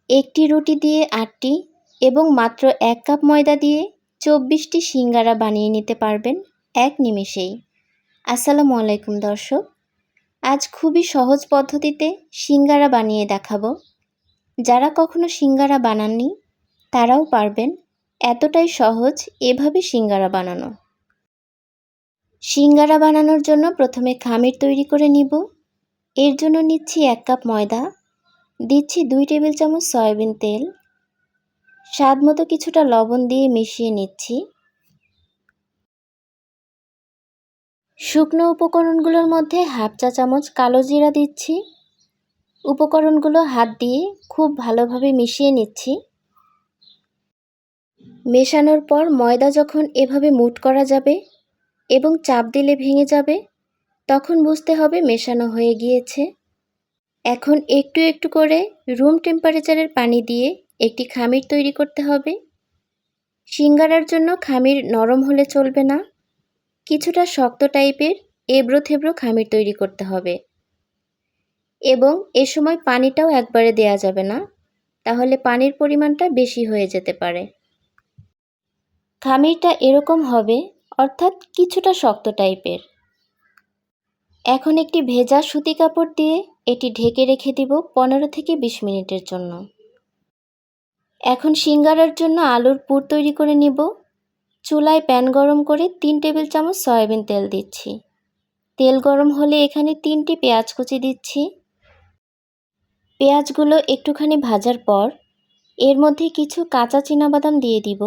একটি রুটি দিয়ে ৮টি এবং মাত্র ১ কাপ ময়দা দিয়ে ২৪টি সিঙ্গারা বানিয়ে নিতে পারবেন এক নিমেষেই। আসসালামু আলাইকুম দর্শক, আজ খুবই সহজ পদ্ধতিতে সিঙ্গারা বানিয়ে দেখাবো। যারা কখনো সিঙ্গারা বানাননি তারাও পারবেন, এতটাই সহজ এভাবে সিঙ্গারা বানানো। সিঙ্গারা বানানোর জন্য প্রথমে খামির তৈরি করে নিব। এর জন্য নিচ্ছি ১ কাপ ময়দা, দিচ্ছি ২ টেবিল চামচ সয়াবিন তেল, স্বাদ মতো কিছুটা লবণ দিয়ে মিশিয়ে নিচ্ছি। শুকনো উপকরণগুলোর মধ্যে হাফ চা চামচ কালো জিরা দিচ্ছি। উপকরণগুলো হাত দিয়ে খুব ভালোভাবে মিশিয়ে নিচ্ছি। মেশানোর পর ময়দা যখন এভাবে মুঠ করা যাবে এবং চাপ দিলে ভেঙে যাবে, তখন বুঝতে হবে মেশানো হয়ে গিয়েছে। এখন একটু একটু করে রুম টেম্পারেচারের পানি দিয়ে একটি খামির তৈরি করতে হবে। সিঙ্গারার জন্য খামির নরম হলে চলবে না, কিছুটা শক্ত টাইপের এবড়ো থেবড়ো খামির তৈরি করতে হবে। এবং এ সময় পানিটাও একবারে দেয়া যাবে না, তাহলে পানির পরিমাণটা বেশি হয়ে যেতে পারে। খামিরটা এরকম হবে, অর্থাৎ কিছুটা শক্ত টাইপের। এখন একটি ভেজা সুতি কাপড় দিয়ে এটি ঢেকে রেখে দিব ১৫ থেকে ২০ মিনিটের জন্য। এখন সিঙ্গারার জন্য আলুর পুর তৈরি করে নিব। চুলায় প্যান গরম করে ৩ টেবিল চামচ সয়াবিন তেল দিচ্ছি। তেল গরম হলে এখানে ৩টি পেঁয়াজ কুচি দিচ্ছি। পেঁয়াজগুলো একটুখানি ভাজার পর এর মধ্যে কিছু কাঁচা চীনাবাদাম দিয়ে দিব।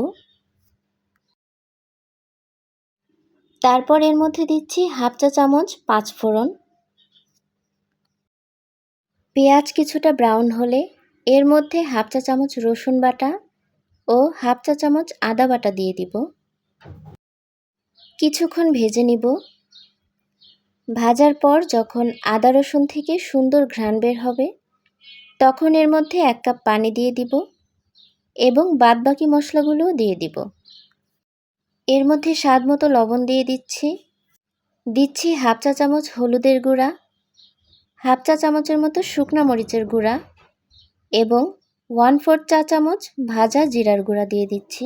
তারপর এর মধ্যে দিচ্ছি হাফ চা চামচ পাঁচফোড়ন। পেঁয়াজ কিছুটা ব্রাউন হলে এর মধ্যে হাফ চা চামচ রসুন বাটা ও হাফ চা চামচ আদা বাটা দিয়ে দিব। কিছুক্ষণ ভেজে নিব। ভাজার পর যখন আদা রসুন থেকে সুন্দর ঘ্রাণ বের হবে, তখন এর মধ্যে ১ কাপ পানি দিয়ে দিব এবং বাদবাকি মশলাগুলোও দিয়ে দিব। এর মধ্যে স্বাদ মতো লবণ দিয়ে দিচ্ছি হাফ চা চামচ হলুদের গুঁড়া, হাফ চা চামচের মতো শুকনা মরিচের গুঁড়া এবং 1/4 চা চামচ ভাজা জিরার গুঁড়া দিয়ে দিচ্ছি।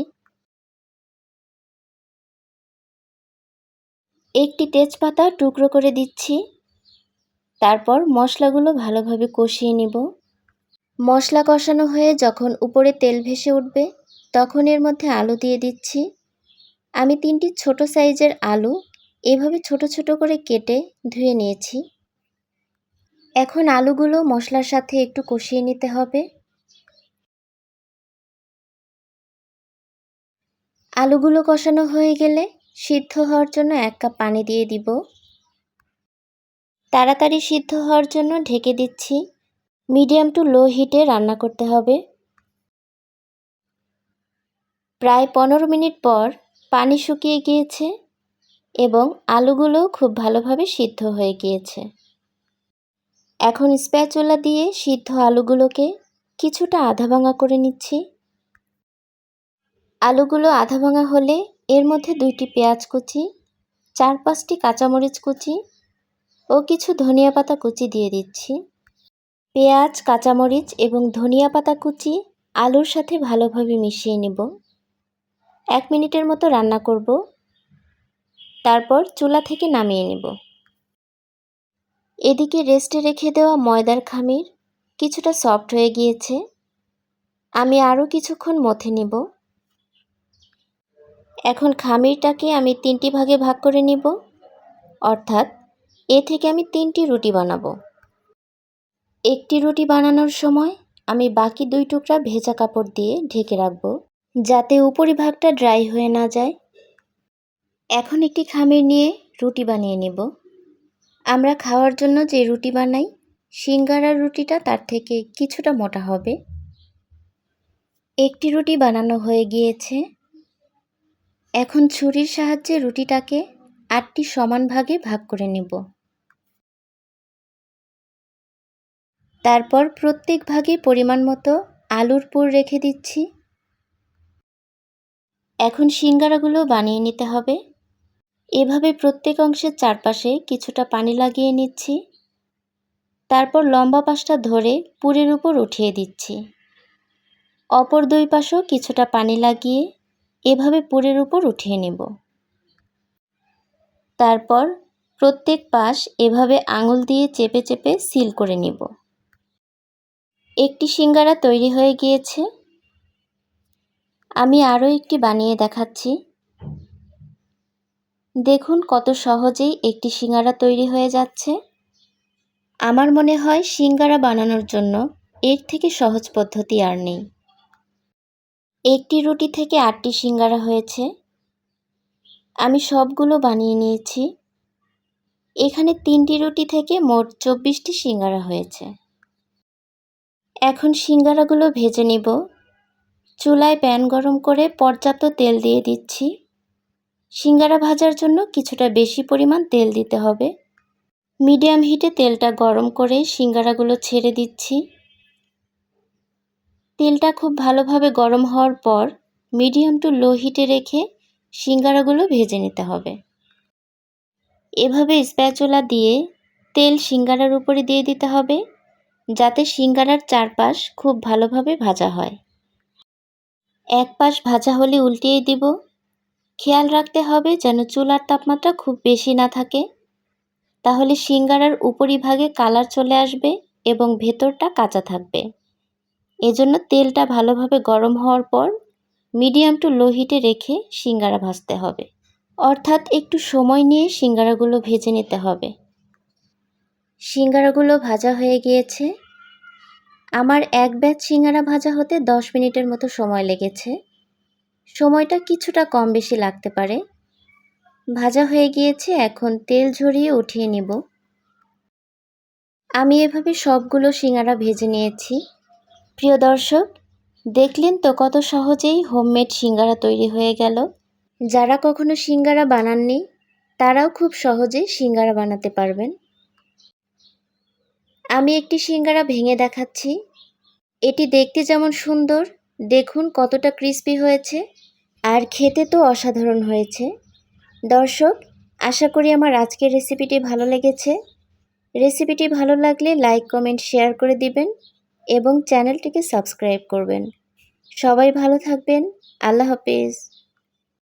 একটি তেজপাতা টুকরো করে দিচ্ছি। তারপর মশলাগুলো ভালোভাবে কষিয়ে নিব। মশলা কষানো হয়ে যখন উপরে তেল ভেসে উঠবে, তখন এর মধ্যে আলু দিয়ে দিচ্ছি। আমি 3টি ছোট সাইজের আলু এভাবে ছোট ছোট করে কেটে ধুয়ে নিয়েছি। এখন আলুগুলো মশলার সাথে একটু কষিয়ে নিতে হবে। আলুগুলো কষানো হয়ে গেলে সিদ্ধ হওয়ার জন্য 1 কাপ পানি দিয়ে দিব। তাড়াতাড়ি সিদ্ধ হওয়ার জন্য ঢেকে দিচ্ছি। মিডিয়াম টু লো হিটে রান্না করতে হবে। প্রায় 15 মিনিট পর পানি শুকিয়ে গিয়েছে এবং আলুগুলো খুব ভালোভাবে সিদ্ধ হয়ে গিয়েছে। এখন স্প্যাচুলা দিয়ে সিদ্ধ আলুগুলোকে কিছুটা আধা ভাঙা করে নিচ্ছি। আলুগুলো আধা ভাঙা হলে এর মধ্যে 2টি পেঁয়াজ কুচি, 4-5টি কাঁচামরিচ কুচি ও কিছু ধনিয়া পাতা কুচি দিয়ে দিচ্ছি। পেঁয়াজ, কাঁচামরিচ এবং ধনিয়া পাতা কুচি আলুর সাথে ভালোভাবে মিশিয়ে নেব। 1 মিনিটের মতো রান্না করব, তারপর চুলা থেকে নামিয়ে নেব। এদিকে রেস্টে রেখে দেওয়া ময়দার খামির কিছুটা সফট হয়ে গিয়েছে। আমি আরও কিছুক্ষণ মথে নেব। এখন খামিরটাকে আমি 3টি ভাগে ভাগ করে নিব, অর্থাৎ এ থেকে আমি 3টি রুটি বানাবো। একটি রুটি বানানোর সময় আমি বাকি 2 টুকরা ভেজা কাপড় দিয়ে ঢেকে রাখব, যাতে উপরিভাগটা ড্রাই হয়ে না যায়। এখন একটি খামির নিয়ে রুটি বানিয়ে নেব। আমরা খাওয়ার জন্য যে রুটি বানাই, সিঙ্গারার রুটিটা তার থেকে কিছুটা মোটা হবে। একটি রুটি বানানো হয়ে গিয়েছে। এখন ছুরির সাহায্যে রুটিটাকে 8টি সমান ভাগে ভাগ করে নেব। তারপর প্রত্যেক ভাগে পরিমাণ মতো আলুর পুর রেখে দিচ্ছি। এখন সিঙ্গারাগুলো বানিয়ে নিতে হবে। এভাবে প্রত্যেক অংশের চারপাশে কিছুটা পানি লাগিয়ে নিচ্ছি। তারপর লম্বা পাশটা ধরে পুরের উপর উঠিয়ে দিচ্ছি। অপর দুই পাশেও কিছুটা পানি লাগিয়ে এভাবে পুরের উপর উঠিয়ে নেব। তারপর প্রত্যেক পাশ এভাবে আঙুল দিয়ে চেপে চেপে সিল করে নিব। একটি সিঙ্গারা তৈরি হয়ে গিয়েছে। আমি আরও একটি বানিয়ে দেখাচ্ছি। দেখুন কত সহজেই একটি সিঙ্গারা তৈরি হয়ে যাচ্ছে। আমার মনে হয় সিঙ্গারা বানানোর জন্য এর থেকে সহজ পদ্ধতি আর নেই। একটি রুটি থেকে 8টি সিঙ্গারা হয়েছে। আমি সবগুলো বানিয়ে নিয়েছি। এখানে 3টি রুটি থেকে মোট 24টি সিঙ্গারা হয়েছে। এখন সিঙ্গারাগুলো ভেজে নিব। চুলায় প্যান গরম করে পর্যাপ্ত তেল দিয়ে দিচ্ছি। সিঙ্গারা ভাজার জন্য কিছুটা বেশি পরিমাণ তেল দিতে হবে। মিডিয়াম হিটে তেলটা গরম করে সিঙ্গারাগুলো ছেড়ে দিচ্ছি। তেলটা খুব ভালোভাবে গরম হওয়ার পর মিডিয়াম টু লো হিটে রেখে সিঙ্গারাগুলো ভেজে নিতে হবে। এভাবে স্প্যাচুলা দিয়ে তেল সিঙ্গারার উপরে দিয়ে দিতে হবে, যাতে সিঙ্গারার চারপাশ খুব ভালোভাবে ভাজা হয়। এক পাশ ভাজা হলে উল্টিয়ে দিব। খেয়াল রাখতে হবে যেন চুলার তাপমাত্রা খুব বেশি না থাকে, তাহলে সিঙ্গারার উপরিভাগে কালার চলে আসবে এবং ভেতরটা কাঁচা থাকবে। এজন্য তেলটা ভালোভাবে গরম হওয়ার পর মিডিয়াম টু লো হিটে রেখে সিঙ্গারা ভাজতে হবে, অর্থাৎ একটু সময় নিয়ে সিঙ্গারাগুলো ভেজে নিতে হবে। সিঙ্গারাগুলো ভাজা হয়ে গিয়েছে। আমার এক ব্যাচ সিঙ্গারা ভাজা হতে 10 মিনিটের মতো সময় লেগেছে। সময়টা কিছুটা কম বেশি লাগতে পারে। ভাজা হয়ে গিয়েছে, এখন তেল ঝরিয়ে উঠিয়ে নিব। আমি এভাবে সবগুলো সিঙ্গারা ভেজে নিয়েছি। প্রিয় দর্শক, দেখলেন তো কত সহজেই হোমমেড সিঙ্গারা তৈরি হয়ে গেল। যারা কখনো সিঙ্গারা বানাননি তারাও খুব সহজেই সিঙ্গারা বানাতে পারবেন। আমি একটি সিঙ্গারা ভেঙে দেখাচ্ছি। এটি দেখতে যেমন সুন্দর, দেখুন কতটা ক্রিস্পি হয়েছে, আর খেতে তো অসাধারণ হয়েছে। দর্শক, আশা করি আমার আজকের রেসিপিটি ভালো লেগেছে। রেসিপিটি ভালো লাগলে লাইক, কমেন্ট, শেয়ার করে দিবেন এবং চ্যানেলটিকে সাবস্ক্রাইব করবেন। সবাই ভালো থাকবেন। আল্লাহ হাফেজ।